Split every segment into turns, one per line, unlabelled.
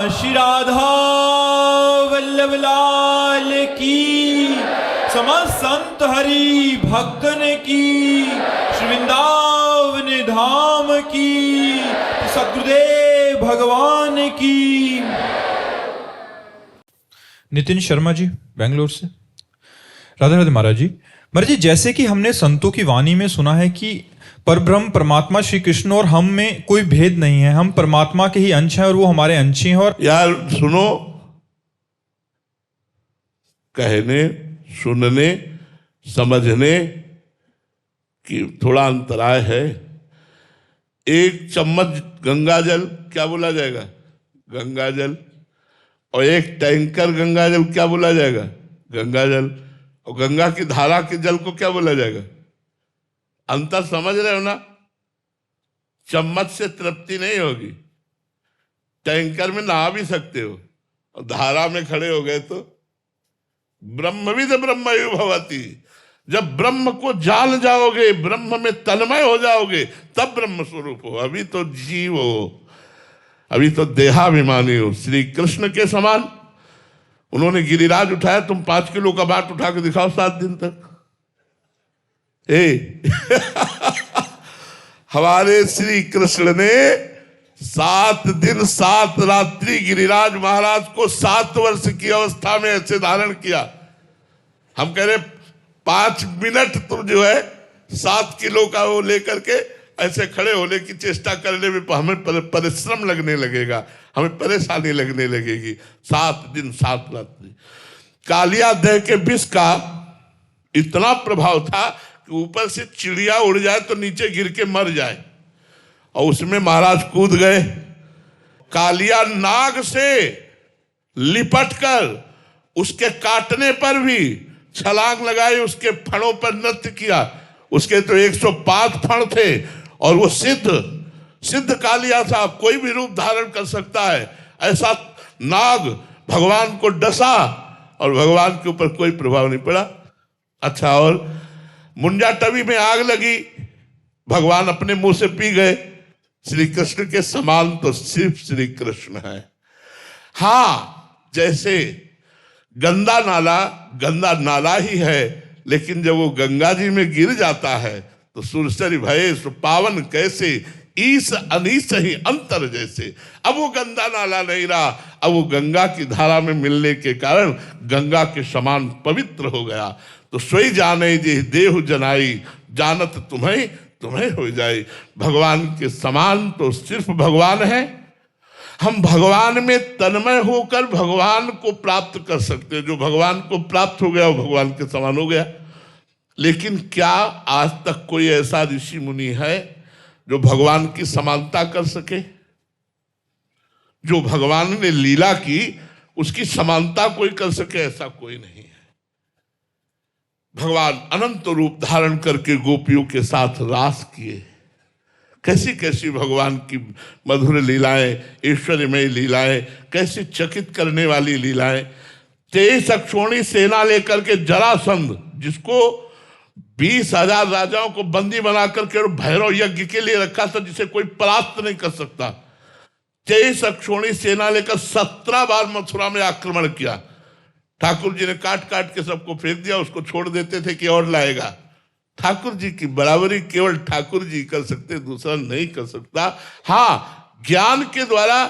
श्री राधा वल्लभ लाल की, समस्त संत हरि भक्तन की, श्री वृंदावन धाम की, सद्गुरुदेव भगवान की।
नितिन शर्मा जी बेंगलोर से। राधे राधे महाराज जी। महाराज जी, जैसे कि हमने संतों की वाणी में सुना है कि परब्रह्म परमात्मा श्री कृष्ण और हम में कोई भेद नहीं है, हम परमात्मा के ही अंश हैं और वो हमारे अंश हैं। और
यार सुनो, कहने सुनने समझने की थोड़ा अंतराय है। एक चम्मच गंगा जल क्या बोला जाएगा? गंगा जल। और एक टैंकर गंगा जल क्या बोला जाएगा? गंगा जल। और गंगा की धारा के जल को क्या बोला जाएगा? अंतर समझ रहे हो ना? चम्मच से तृप्ति नहीं होगी। टैंकर में नहा भी सकते हो और धारा में खड़े हो गए तो ब्रह्मविद ब्रह्मयो भवति। जब ब्रह्म को जान जाओगे, ब्रह्म में तन्मय हो जाओगे, तब ब्रह्म स्वरूप हो। अभी तो जीव हो, अभी तो देहाभिमानी हो। श्री कृष्ण के समान उन्होंने गिरिराज उठाया, तुम 5 किलो का बाट उठा के दिखाओ 7 दिन तक। हमारे श्री कृष्ण ने 7 दिन 7 रात्रि गिरिराज महाराज को 7 वर्ष की अवस्था में ऐसे धारण किया। हम कह रहे 5 मिनट तुम जो है 7 किलो का वो लेकर के ऐसे खड़े होने की चेष्टा करने में हमें परिश्रम लगने लगेगा, हमें परेशानी लगने लगेगी। 7 दिन 7 रात्रि। कालिया दह के विष का इतना प्रभाव था कि ऊपर से चिड़िया उड़ जाए तो नीचे गिर के मर जाए, और उसमें महाराज कूद गए। कालिया नाग से लिपट कर उसके काटने पर भी छलांग लगाई, उसके फणों पर नृत्य किया। उसके तो 105 फण थे और वो सिद्ध कालिया था, कोई भी रूप धारण कर सकता है। ऐसा नाग भगवान को डसा और भगवान के ऊपर कोई प्रभाव नहीं पड़ा। अच्छा, और मुंडा टवी में आग लगी, भगवान अपने मुंह से पी गए। श्री कृष्ण के समान तो सिर्फ श्री कृष्ण है। हाँ, जैसे गंदा नाला ही है, लेकिन जब वो गंगा जी में गिर जाता है तो सुरसरी भय पावन कैसे, ईस अनीस ही अंतर जैसे। अब वो गंदा नाला नहीं रहा, अब वो गंगा की धारा में मिलने के कारण गंगा के समान पवित्र हो गया। तो सोई जाने जे देहु जनाई, जानत तुम्हें हो जाए। भगवान के समान तो सिर्फ भगवान है। हम भगवान में तन्मय होकर भगवान को प्राप्त कर सकते हैं। जो भगवान को प्राप्त हो गया वो भगवान के समान हो गया। लेकिन क्या आज तक कोई ऐसा ऋषि मुनि है जो भगवान की समानता कर सके? जो भगवान ने लीला की उसकी समानता कोई कर सके, ऐसा कोई नहीं है। भगवान अनंत रूप धारण करके गोपियों के साथ रास किए। कैसी कैसी भगवान की मधुर लीलाएं, ऐश्वर्यमय लीलाएं, कैसी चकित करने वाली लीलाएं। 23 अक्षोणी सेना लेकर के जरासंध, जिसको 20,000 राजाओं को बंदी बना करके और भैरव यज्ञ के लिए रखा था, जिसे कोई परास्त नहीं कर सकता, 23 अक्षोणी सेना लेकर 17 बार मथुरा में आक्रमण किया। ठाकुर जी ने काट काट के सबको फेंक दिया, उसको छोड़ देते थे कि और लाएगा। ठाकुर जी की बराबरी केवल ठाकुर जी कर सकते, दूसरा नहीं कर सकता। हाँ, ज्ञान के द्वारा।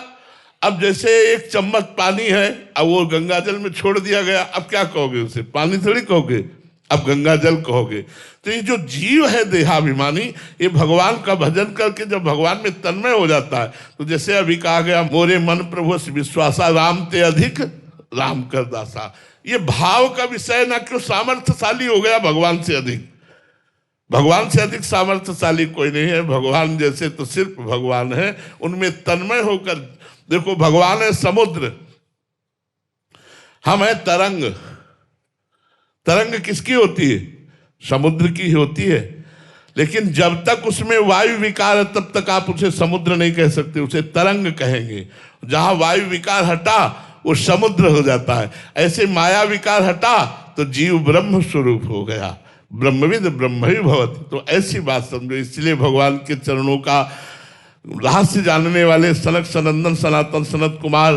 अब जैसे एक चम्मच पानी है, अब वो गंगा जल में छोड़ दिया गया, अब क्या कहोगे उसे? पानी थोड़ी कहोगे, अब गंगा जल कहोगे। तो ये जो जीव है देहाभिमानी, ये भगवान का भजन करके जब भगवान में तन्मय हो जाता है, तो जैसे अभी कहा गया, मोरे मन प्रभु विश्वासा, राम ते अधिक राम कर दासा। ये भाव का विषय ना, क्यों सामर्थ्यशाली हो गया भगवान से अधिक। भगवान से अधिक सामर्थ्यशाली कोई नहीं है। भगवान जैसे तो सिर्फ भगवान है, उनमें तन्मय होकर देखो। भगवान है समुद्र, हम है तरंग। तरंग किसकी होती है? समुद्र की होती है। लेकिन जब तक उसमें वायु विकार है तब तक आप उसे समुद्र नहीं कह सकते, उसे तरंग कहेंगे। जहां वायु विकार हटा वो समुद्र हो जाता है। ऐसे माया विकार हटा तो जीव ब्रह्म स्वरूप हो गया। ब्रह्मविद ब्रह्महि भवति। तो ऐसी बात समझो। इसलिए भगवान के चरणों का रहस्य जानने वाले सनक सनंदन सनातन सनत कुमार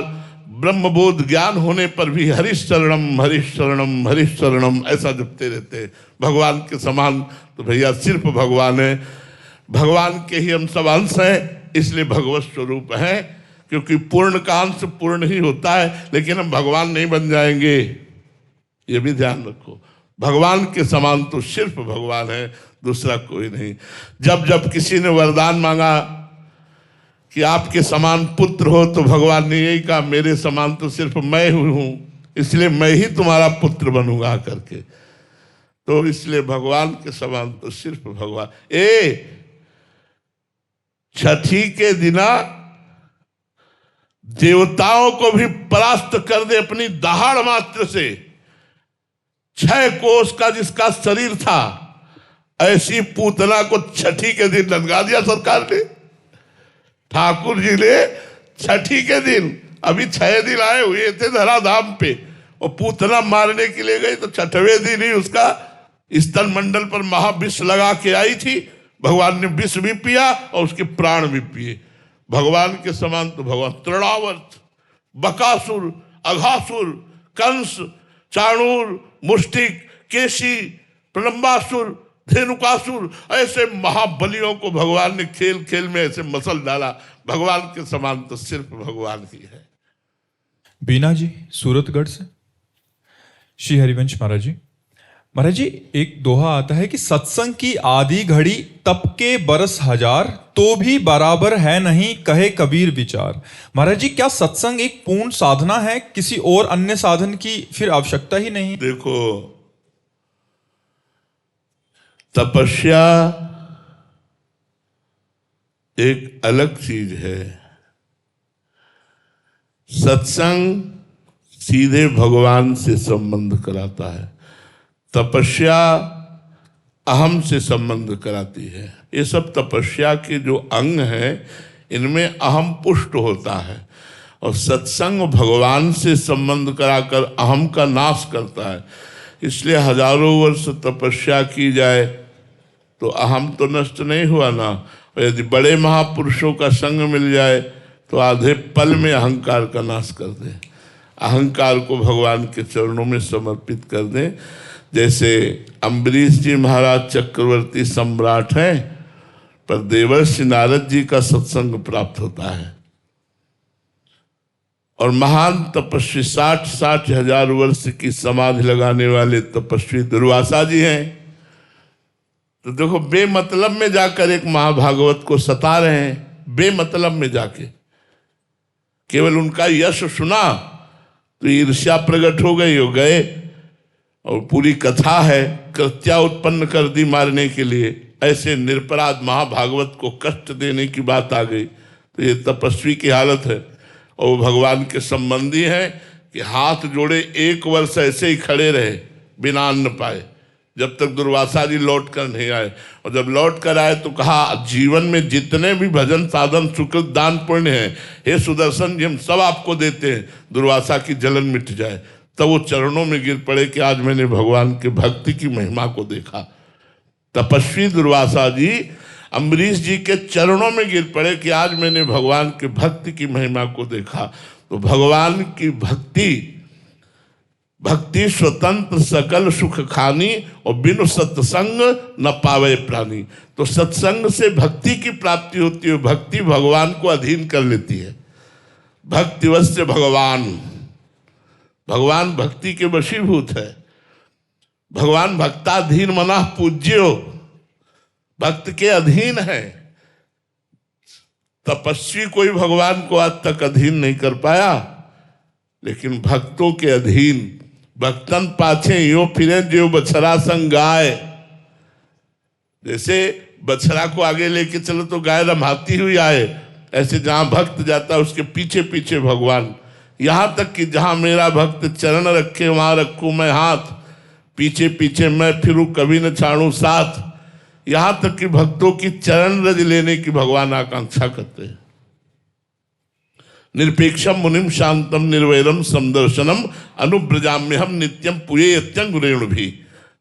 ब्रह्मबोध ज्ञान होने पर भी हरीश शरणम हरीश शरणम हरीश शरणम ऐसा जपते रहते हैं। भगवान के समान तो भैया सिर्फ भगवान है, भगवान के ही हम सब अंश हैं, इसलिए भगवत स्वरूप है। क्योंकि पूर्ण का अंश पूर्ण ही होता है, लेकिन हम भगवान नहीं बन जाएंगे, ये भी ध्यान रखो। भगवान के समान तो सिर्फ भगवान है, दूसरा कोई नहीं। जब जब किसी ने वरदान मांगा कि आपके समान पुत्र हो, तो भगवान ने यही कहा मेरे समान तो सिर्फ मैं हूं, इसलिए मैं ही तुम्हारा पुत्र बनूंगा करके। तो इसलिए भगवान के समान तो सिर्फ भगवान। छठी के दिना देवताओं को भी परास्त कर दे अपनी दहाड़ मात्र से। 6 कोस का जिसका शरीर था, ऐसी पूतना को छठी के दिन लटका दिया सरकार ने। ठाकुर जी ने छठी के दिन, अभी 6 दिन आए हुए थे धराधाम पे, और पूतना मारने के लिए गई तो 6वें दिन ही उसका स्तन मंडल पर महाविष लगा के आई थी। भगवान ने विष भी पिया और उसके प्राण भी पिए। भगवान के समान तो भगवान तृणावर्त, बकासुर, अघासुर, कंस, चाणूर, मुष्टिक, केशी, प्रलंबासुर, धेनुकासुर, ऐसे महाबलियों को भगवान ने खेल खेल में ऐसे मसल डाला। भगवान के समान तो सिर्फ भगवान ही है।
बीना जी सूरतगढ़ से। श्री हरिवंश महाराज जी एक दोहा आता है कि सत्संग की आदि घड़ी तप के बरस हजार, तो भी बराबर है नहीं कहे कबीर विचार। महाराज जी क्या सत्संग एक पूर्ण साधना है, किसी और अन्य साधन की फिर आवश्यकता ही नहीं?
देखो, तपस्या एक अलग चीज है, सत्संग सीधे भगवान से संबंध कराता है, तपस्या अहम से संबंध कराती है। ये सब तपस्या के जो अंग हैं, इनमें अहम पुष्ट होता है, और सत्संग भगवान से संबंध कराकर अहम का नाश करता है। इसलिए हजारों वर्ष तपस्या की जाए तो अहम तो नष्ट नहीं हुआ ना, और यदि बड़े महापुरुषों का संग मिल जाए तो आधे पल में अहंकार का नाश कर दे। अहंकार को भगवान के चरणों में समर्पित कर दें। जैसे अम्बरीश जी महाराज चक्रवर्ती सम्राट हैं, पर देवर्षि नारद जी का सत्संग प्राप्त होता है। और महान तपस्वी 60 हजार वर्ष की समाधि लगाने वाले तपस्वी दुर्वासा जी हैं। तो देखो, बेमतलब में जाकर एक महाभागवत को सता रहे हैं, बेमतलब में जाके। केवल उनका यश सुना तो ईर्ष्या प्रकट हो गई, हो गए, और पूरी कथा है, कृत्या उत्पन्न कर दी मारने के लिए। ऐसे निरपराध महाभागवत को कष्ट देने की बात आ गई, तो ये तपस्वी की हालत है। और वो भगवान के संबंधी हैं कि हाथ जोड़े 1 वर्ष ऐसे ही खड़े रहे बिना अन्न पाए, जब तक दुर्वासा जी लौट कर नहीं आए। और जब लौट कर आए तो कहा, जीवन में जितने भी भजन साधन सुकृत दान पुण्य हैं, हे सुदर्शन जी हम सब आपको देते हैं, दुर्वासा की जलन मिट जाए। तब वो चरणों में गिर पड़े कि आज मैंने भगवान के भक्ति की महिमा को देखा। तपस्वी दुर्वासा जी अम्बरीश जी के चरणों में गिर पड़े कि आज मैंने भगवान के भक्ति की महिमा को देखा। तो भगवान की भक्ति स्वतंत्र सकल सुख खानी, और बिनु सत्संग न पावे प्राणी। तो सत्संग से भक्ति की प्राप्ति होती है, भक्ति भगवान को अधीन कर लेती है। भक्तिवश्य भगवान, भगवान भक्ति के वशीभूत है। भगवान भक्ताधीन मना पूज्यो, भक्त के अधीन है। तपस्वी कोई भगवान को आज तक अधीन नहीं कर पाया, लेकिन भक्तों के अधीन। भक्तन पाछे यो फिरे जो बछड़ा संग गाय। जैसे बछड़ा को आगे लेके चलो तो गाय रमाती हुई आए, ऐसे जहां भक्त जाता है उसके पीछे पीछे भगवान। यहां तक कि जहां मेरा भक्त चरण रखे वहां रखूं मैं हाथ, पीछे पीछे मैं फिरूं कभी न छाड़ूं साथ। यहां तक कि भक्तों की चरण रज लेने की भगवान आकांक्षा करते हैं। निरपेक्षम मुनिम शांतम निर्वैरम समदर्शनम अनुब्रजाम्यहम नित्यम पुये यत्यंगुरेणु भी।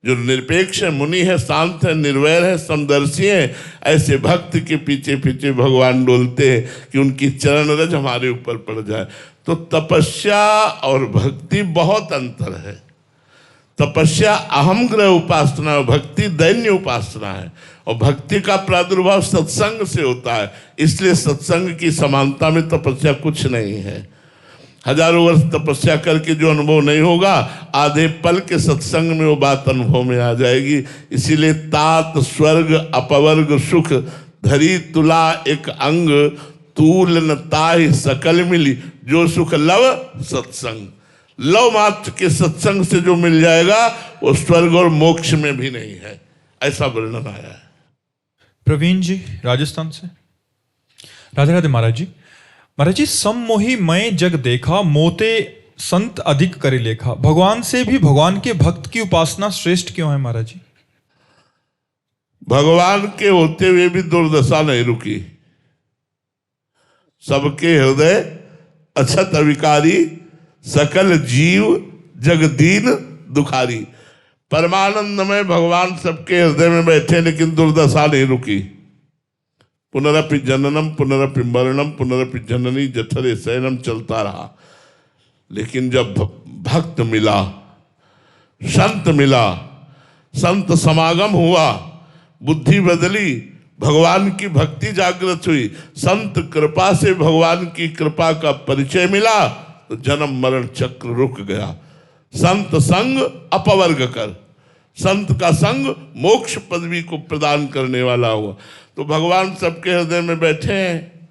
जो निरपेक्ष है, मुनि है, शांत है, निर्वैर है, समदर्शी है, ऐसे भक्त के पीछे पीछे भगवान डोलते हैं कि उनकी चरण रज हमारे ऊपर पड़ जाए। तो तपस्या और भक्ति बहुत अंतर है। तपस्या अहम ग्रह उपासना है, भक्ति दैन्य उपासना है। और भक्ति का प्रादुर्भाव सत्संग से होता है, इसलिए सत्संग की समानता में तपस्या कुछ नहीं है। हजारों वर्ष तपस्या करके जो अनुभव नहीं होगा, आधे पल के सत्संग में वो बात अनुभव में आ जाएगी। इसीलिए तात स्वर्ग अपवर्ग सुख धरी तुला एक अंग, तूल न ताहि सकल मिली, जो सुख लव सत्संग। लव मात्र के सत्संग से जो मिल जाएगा वो स्वर्ग और मोक्ष में भी नहीं है, ऐसा वर्णन आया है।
प्रवीण जी राजस्थान से। राधे राधे महाराज जी। महाराज जी, सम्मोही मैं जग देखा, मोते संत अधिक करे लेखा। भगवान से भी भगवान के भक्त की उपासना श्रेष्ठ क्यों है महाराज जी?
भगवान के होते हुए भी दुर्दशा नहीं रुकी। सबके हृदय अछत अविकारी, सकल जीव जगदीन दुखारी। परमानंद में भगवान सबके हृदय में बैठे, लेकिन दुर्दशा नहीं रुकी। पुनरपि जननम पुनरपि मरणम पुनरपि जननी जठरे शयनम चलता रहा। लेकिन जब भक्त मिला, संत मिला, संत समागम हुआ, बुद्धि बदली, भगवान की भक्ति जागृत हुई, संत कृपा से भगवान की कृपा का परिचय मिला, तो जन्म मरण चक्र रुक गया। संत संग अपवर्ग कर, संत का संग मोक्ष पदवी को प्रदान करने वाला हुआ। तो भगवान सबके हृदय में बैठे हैं,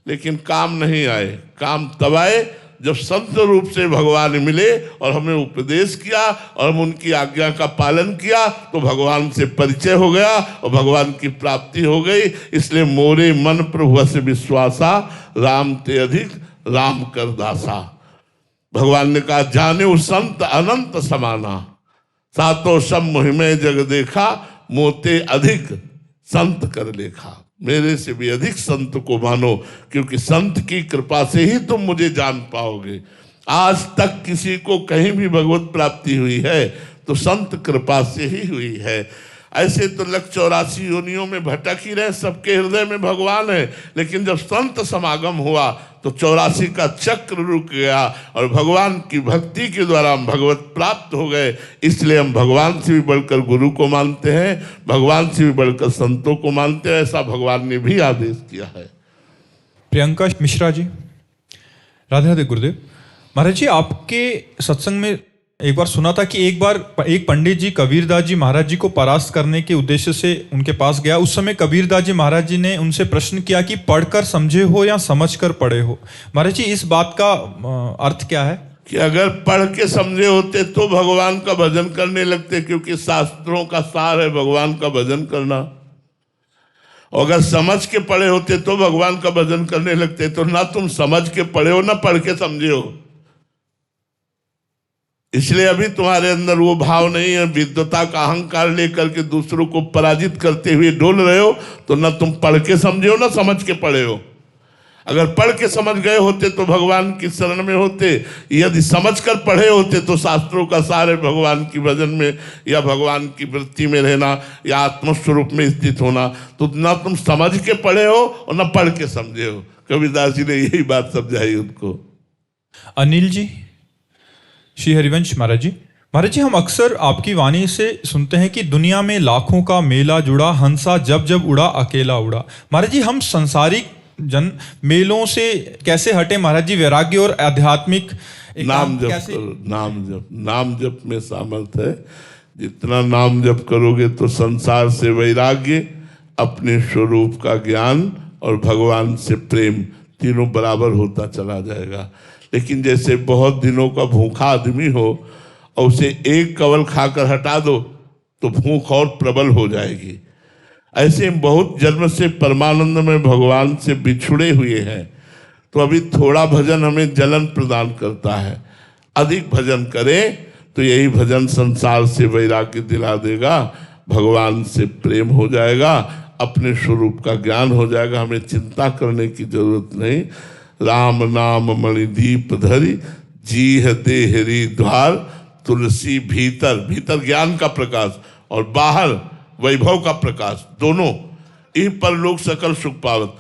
लेकिन काम नहीं आए। काम तब आए जब संत रूप से भगवान मिले और हमें उपदेश किया और हम उनकी आज्ञा का पालन किया, तो भगवान से परिचय हो गया और भगवान की प्राप्ति हो गई। इसलिए मोरे मन प्रभु से विश्वासा, राम ते अधिक राम कर दासा। भगवान ने कहा, जाने उस संत अनंत समाना, सातों सब मोहिमे जग देखा, मोते अधिक संत कर लेखा। मेरे से भी अधिक संत को मानो, क्योंकि संत की कृपा से ही तुम मुझे जान पाओगे। आज तक किसी को कहीं भी भगवत प्राप्ति हुई है तो संत कृपा से ही हुई है। ऐसे तो 184 योनियों में भटक ही रहे, सबके हृदय में भगवान है, लेकिन जब संत समागम हुआ तो 84 का चक्र रुक गया और भगवान की भक्ति के द्वारा हम भगवत प्राप्त हो गए। इसलिए हम भगवान से भी बढ़कर गुरु को मानते हैं, भगवान से भी बढ़कर संतों को मानते हैं। ऐसा भगवान ने भी आदेश किया है।
प्रियंका मिश्रा जी। राधे राधे गुरुदेव। महाराज जी, आपके सत्संग में एक बार सुना था कि एक बार एक पंडित जी कबीरदास जी महाराज जी को परास्त करने के उद्देश्य से उनके पास गया। उस समय कबीरदास जी महाराज जी ने उनसे प्रश्न किया कि पढ़कर समझे हो या समझकर पढ़े हो। महाराज जी, इस बात का अर्थ क्या है?
कि अगर पढ़ के समझे होते तो भगवान का भजन करने लगते, क्योंकि शास्त्रों का सार है भगवान का भजन करना। और अगर समझ के पढ़े होते तो भगवान का भजन करने लगते। तो ना तुम समझ के पढ़े हो ना पढ़ के समझे हो, इसलिए अभी तुम्हारे अंदर वो भाव नहीं है। विद्वता का अहंकार लेकर के दूसरों को पराजित करते हुए डोल रहे हो, तो ना तुम पढ़ के समझे हो ना समझ के पढ़े हो। अगर पढ़ के समझ गए होते तो भगवान की शरण में होते, यदि समझ कर पढ़े होते तो शास्त्रों का सारे भगवान की भजन में या भगवान की वृत्ति में रहना या आत्मस्वरूप में स्थित होना। तो ना तुम समझ के पढ़े हो और ना पढ़ के समझे हो। कबीरदास जी ने यही बात समझाई उनको।
अनिल जी। श्री हरिवंश महाराज जी। महाराज जी, हम अक्सर आपकी वाणी से सुनते हैं कि दुनिया में लाखों का मेला जुड़ा, हंसा जब जब उड़ा अकेला उड़ा। महाराज जी, हम संसारिक जन मेलों से कैसे हटे महाराज जी? वैराग्य और आध्यात्मिक
नाम जप करो, नाम जप। नाम जप में सामर्थ्य है। जितना नाम जप करोगे तो संसार से वैराग्य, अपने स्वरूप का ज्ञान और भगवान से प्रेम तीनों बराबर होता चला जाएगा। लेकिन जैसे बहुत दिनों का भूखा आदमी हो और उसे एक कवल खाकर हटा दो तो भूख और प्रबल हो जाएगी, ऐसे बहुत जन्म से परमानंद में भगवान से बिछुड़े हुए हैं। तो अभी थोड़ा भजन हमें जलन प्रदान करता है। अधिक भजन करें तो यही भजन संसार से वैराग्य दिला देगा, भगवान से प्रेम हो जाएगा, अपने स्वरूप का ज्ञान हो जाएगा। हमें चिंता करने की जरूरत नहीं। राम नाम मणिदीप धरी, जीह देहरी द्वार, तुलसी भीतर। भीतर ज्ञान का प्रकाश और बाहर वैभव का प्रकाश, दोनों। इ पर लोग सकल सुख पावत।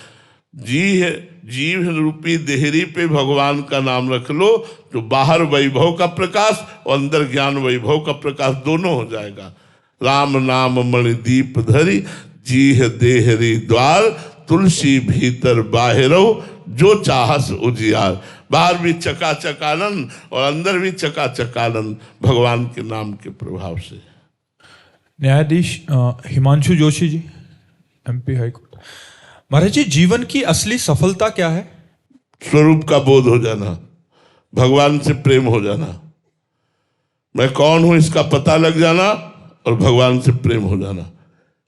जीव रूपी देहरी पे भगवान का नाम रख लो, तो बाहर वैभव का प्रकाश और अंदर ज्ञान वैभव का प्रकाश दोनों हो जाएगा। राम नाम मणि दीप धरी, जीह देहरी द्वार, तुलसी भीतर बाहरो, जो चाहस उजियार। बाहर भी चकाचक आनंद और अंदर भी चकाचक आनंद भगवान के नाम के प्रभाव से।
न्यायाधीश हिमांशु जोशी जी, एमपी हाईकोर्ट। महाराज जी, जीवन की असली सफलता क्या है?
स्वरूप का बोध हो जाना, भगवान से प्रेम हो जाना, मैं कौन हूं इसका पता लग जाना और भगवान से प्रेम हो जाना,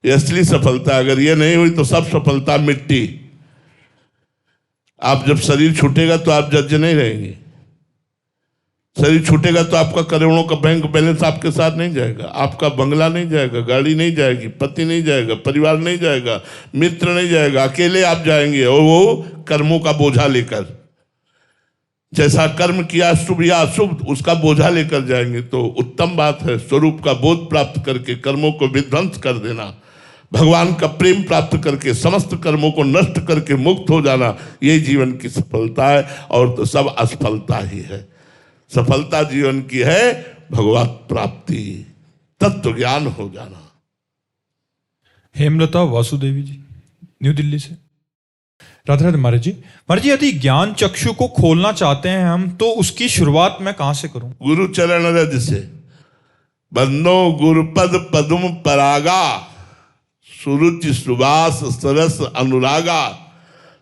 ये असली सफलता। अगर ये नहीं हुई तो सब सफलता मिट्टी। आप जब शरीर छूटेगा तो आप जज नहीं रहेंगे। शरीर छूटेगा तो आपका करोड़ों का बैंक बैलेंस आपके साथ नहीं जाएगा, आपका बंगला नहीं जाएगा, गाड़ी नहीं जाएगी, पति नहीं जाएगा, परिवार नहीं जाएगा, मित्र नहीं जाएगा, अकेले आप जाएंगे और वो कर्मों का बोझा लेकर। जैसा कर्म किया शुभ या अशुभ उसका बोझा लेकर जाएंगे। तो उत्तम बात है स्वरूप का बोध प्राप्त करके कर्मों को विध्वंस कर देना, भगवान का प्रेम प्राप्त करके समस्त कर्मों को नष्ट करके मुक्त हो जाना, ये जीवन की सफलता है। और तो सब असफलता ही है। सफलता जीवन की है भगवत प्राप्ति, तत्व ज्ञान हो जाना।
हेमलता वासुदेवी जी, न्यू दिल्ली से। राधे राधे महाराज जी। महाराज जी, यदि ज्ञान चक्षु को खोलना चाहते हैं हम, तो उसकी शुरुआत मैं कहां से करूं?
गुरु चरण रज से। बंदो गुरुपद पद्म परागा, सुरुचि सुवास सरस अनुरागा,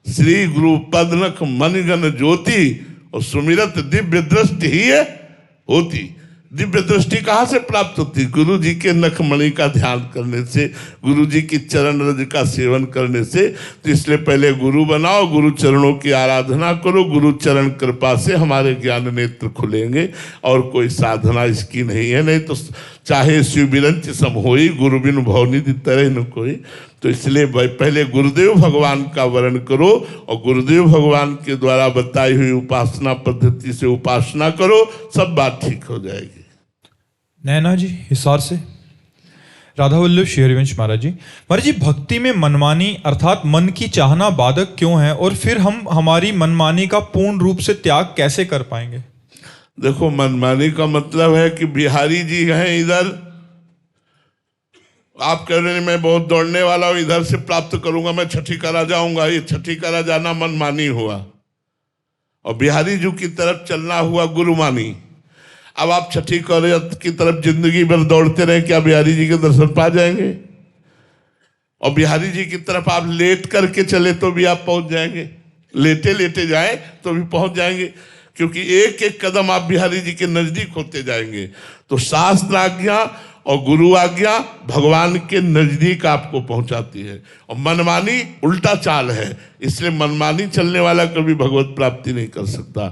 श्री गुरु पदनख मनगन ज्योति, और सुमिरत दिव्य दृष्टि ही है होती। दिव्य दृष्टि कहाँ से प्राप्त होती? गुरु जी के नखमणि का ध्यान करने से, गुरु जी की चरण रज का सेवन करने से। तो इसलिए पहले गुरु बनाओ, गुरु चरणों की आराधना करो, गुरु चरण कृपा से हमारे ज्ञान नेत्र खुलेंगे। और कोई साधना इसकी नहीं है। नहीं तो चाहे शिव बिरंच सम होई, गुरु बिन भवनिधि तरह न कोई। तो इसलिए पहले गुरुदेव भगवान का वर्ण करो और गुरुदेव भगवान के द्वारा बताई हुई उपासना पद्धति से उपासना करो, सब बात ठीक हो जाएगी।
नैना जी, हिसार से। राधा वल्लभ शेरवंश महाराज जी। महाराज जी, भक्ति में मनमानी अर्थात मन की चाहना बाधक क्यों है, और फिर हम हमारी मनमानी का पूर्ण रूप से त्याग कैसे कर पाएंगे?
देखो, मनमानी का मतलब है कि बिहारी जी हैं इधर, आप कह रहे हैं मैं बहुत दौड़ने वाला हूं, इधर से प्राप्त करूंगा, मैं छठी करा जाऊंगा। ये छठी करा जाना मनमानी हुआ, और बिहारी जी की तरफ चलना हुआ गुरुमानी। अब आप छठी करत की तरफ जिंदगी भर दौड़ते रहे, क्या बिहारी जी के दर्शन पा जाएंगे? और बिहारी जी की तरफ आप लेट करके चले तो भी आप पहुंच जाएंगे, लेटे लेटे जाए तो भी पहुंच जाएंगे, क्योंकि एक एक कदम आप बिहारी जी के नजदीक होते जाएंगे। तो शास्त्र आज्ञा और गुरु आज्ञा भगवान के नजदीक आपको पहुंचाती है, और मनमानी उल्टा चाल है। इसलिए मनमानी चलने वाला कभी भगवत प्राप्ति नहीं कर सकता।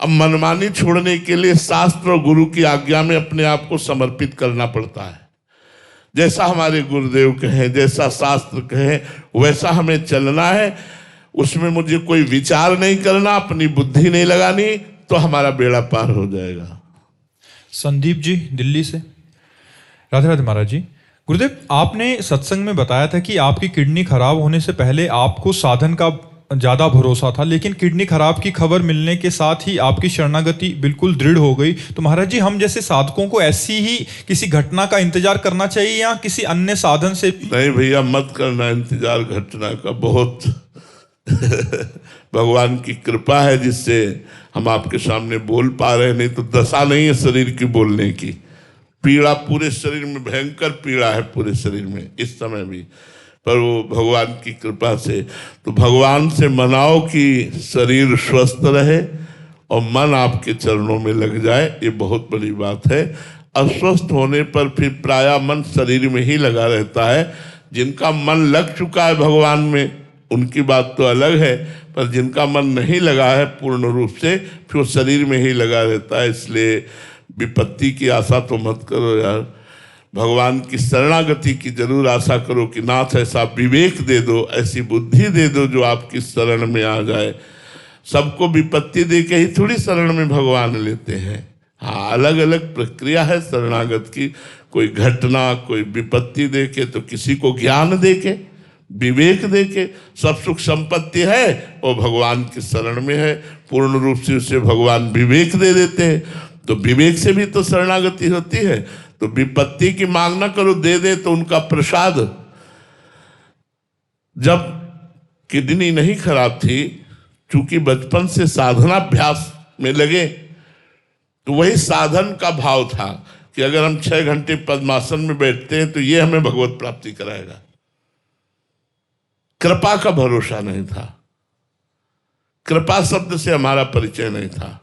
अब मनमानी छोड़ने के लिए शास्त्र और गुरु की आज्ञा में अपने आप को समर्पित करना पड़ता है। जैसा हमारे गुरुदेव कहें, जैसा शास्त्र कहें, वैसा हमें चलना है। उसमें मुझे कोई विचार नहीं करना, अपनी बुद्धि नहीं लगानी, तो हमारा बेड़ा पार हो जाएगा। संदीप
जी, दिल्ली से। राधे राधे महाराज जी। गुरुदेव, आपने सत्संग में बताया था कि आपकी किडनी खराब होने से पहले आपको साधन का ज्यादा भरोसा था, लेकिन किडनी खराब की खबर मिलने के साथ ही आपकी शरणागति बिल्कुल दृढ़ हो गई। तो महाराज जी, हम जैसे साधकों को ऐसी ही किसी घटना का इंतजार करना चाहिए या किसी अन्य साधन से?
नहीं भैया, मत करना इंतजार घटना का। बहुत भगवान की कृपा है जिससे हम आपके सामने बोल पा रहे हैं, नहीं तो दशा नहीं है शरीर की बोलने की। पीड़ा पूरे शरीर में, भयंकर पीड़ा है पूरे शरीर में इस समय भी, पर वो भगवान की कृपा से। तो भगवान से मनाओ कि शरीर स्वस्थ रहे और मन आपके चरणों में लग जाए, ये बहुत बड़ी बात है। अस्वस्थ होने पर फिर प्रायः मन शरीर में ही लगा रहता है। जिनका मन लग चुका है भगवान में उनकी बात तो अलग है, पर जिनका मन नहीं लगा है पूर्ण रूप से, फिर वो शरीर में ही लगा रहता है। इसलिए विपत्ति की आशा तो मत करो यार, भगवान की शरणागति की जरूर आशा करो कि नाथ ऐसा विवेक दे दो, ऐसी बुद्धि दे दो जो आपकी शरण में आ जाए। सबको विपत्ति दे के ही थोड़ी शरण में भगवान लेते हैं। हाँ, अलग अलग प्रक्रिया है शरणागत की। कोई घटना, कोई विपत्ति दे के, तो किसी को ज्ञान दे के, विवेक दे के। सब सुख संपत्ति है वो भगवान की शरण में है, पूर्ण रूप से उसे भगवान विवेक दे देते हैं। तो विवेक से भी तो शरणागति होती है। तो विपत्ति की मांग ना करो, दे दे तो उनका प्रसाद। जब किडनी नहीं खराब थी, चूंकि बचपन से साधनाभ्यास में लगे, तो वही साधन का भाव था कि अगर हम 6 घंटे पद्मासन में बैठते हैं तो ये हमें भगवत प्राप्ति कराएगा। कृपा का भरोसा नहीं था, कृपा शब्द से हमारा परिचय नहीं था।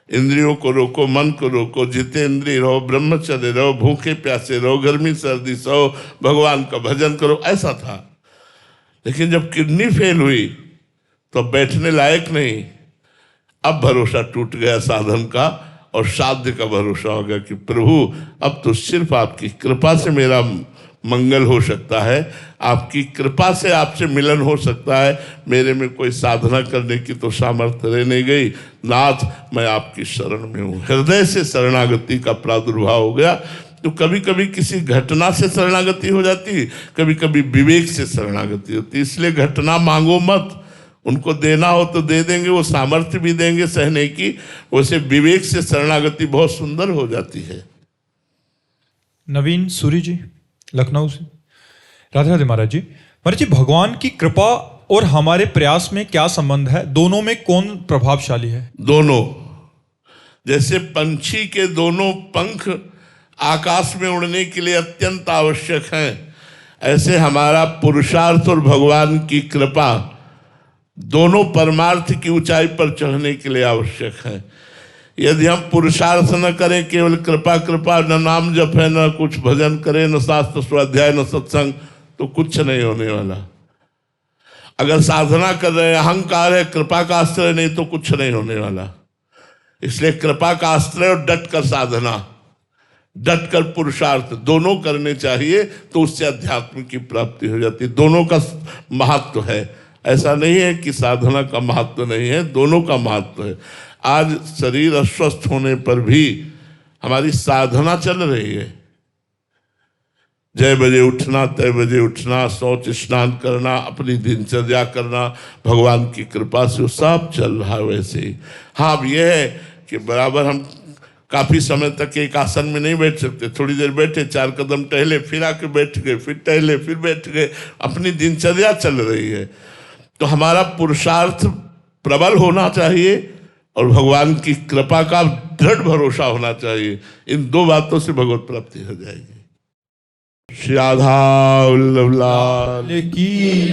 इंद्रियों को रोको, मन को रोको, जितेंद्रिय रहो, ब्रह्मचर्य रहो, भूखे प्यासे रहो, गर्मी सर्दी सहो, भगवान का भजन करो, ऐसा था। लेकिन जब किडनी फेल हुई तो बैठने लायक नहीं, अब भरोसा टूट गया साधन का और साध्य का भरोसा हो गया कि प्रभु अब तो सिर्फ आपकी कृपा से मेरा मंगल हो सकता है, आपकी कृपा से आपसे मिलन हो सकता है, मेरे में कोई साधना करने की तो सामर्थ्य रह नहीं गई। नाथ मैं आपकी शरण में हूँ। हृदय से शरणागति का प्रादुर्भाव हो गया। तो कभी कभी किसी घटना से शरणागति हो जाती, कभी कभी विवेक से शरणागति होती। इसलिए घटना मांगो मत, उनको देना हो तो दे देंगे, वो सामर्थ्य भी देंगे सहने की। वैसे विवेक से शरणागति बहुत सुंदर हो जाती है।
नवीन सूरी जी लखनऊ से। राधे राधे महाराज जी। महाराज जी, भगवान की कृपा और हमारे प्रयास में क्या संबंध है? दोनों में कौन प्रभावशाली है?
दोनों। जैसे पंछी के दोनों पंख आकाश में उड़ने के लिए अत्यंत आवश्यक हैं, ऐसे हमारा पुरुषार्थ और भगवान की कृपा दोनों परमार्थ की ऊंचाई पर चढ़ने के लिए आवश्यक है। यदि हम पुरुषार्थ न करें, केवल कृपा कृपा, न नाम जप है, न कुछ भजन करें, न शास्त्र स्वाध्याय, न सत्संग, तो कुछ नहीं होने वाला। अगर साधना कर रहे हैं, अहंकार है, कृपा का आश्रय नहीं, तो कुछ नहीं होने वाला। इसलिए कृपा का आश्रय और डट कर साधना, डट कर पुरुषार्थ दोनों करने चाहिए, तो उससे अध्यात्म की प्राप्ति हो जाती है। दोनों का महत्व है। ऐसा नहीं है कि साधना का महत्व नहीं है, दोनों का महत्व है। आज शरीर अस्वस्थ होने पर भी हमारी साधना चल रही है। जय बजे उठना, तय बजे उठना, शौच स्नान करना, अपनी दिनचर्या करना, भगवान की कृपा से सब चल रहा है वैसे ही। हाँ, अब यह है कि बराबर हम काफी समय तक एक आसन में नहीं बैठ सकते। थोड़ी देर बैठे, 4 कदम टहले, फिर आके बैठ गए, फिर टहले, फिर बैठ गए। अपनी दिनचर्या चल रही है। तो हमारा पुरुषार्थ प्रबल होना चाहिए और भगवान की कृपा का दृढ़ भरोसा होना चाहिए। इन 2 बातों से भगवत प्राप्ति हो जाएगी। श्री राधा वल्लभ लाल की।